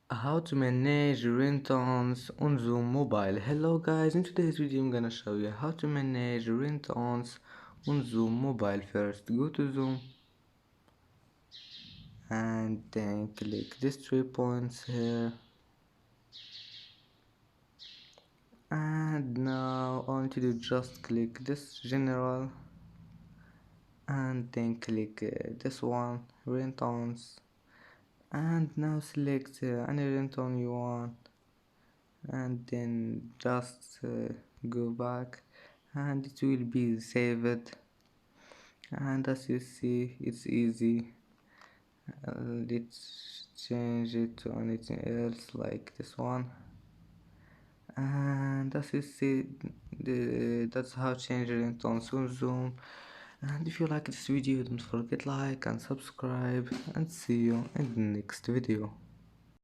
How to manage ringtones on Zoom mobile. Hello guys, in today's video I'm gonna show you how to manage ringtones on Zoom mobile. First go to Zoom and then click these 3 points here, and now all you need to do just click this general and then click this one ringtones, and now select any ringtone you want and then just go back and it will be saved. And as you see, it's easy. Let's change it to anything else like this one, and as you see, that's how change ringtones on Zoom. And if you like this video, don't forget like and subscribe, and see you in the next video.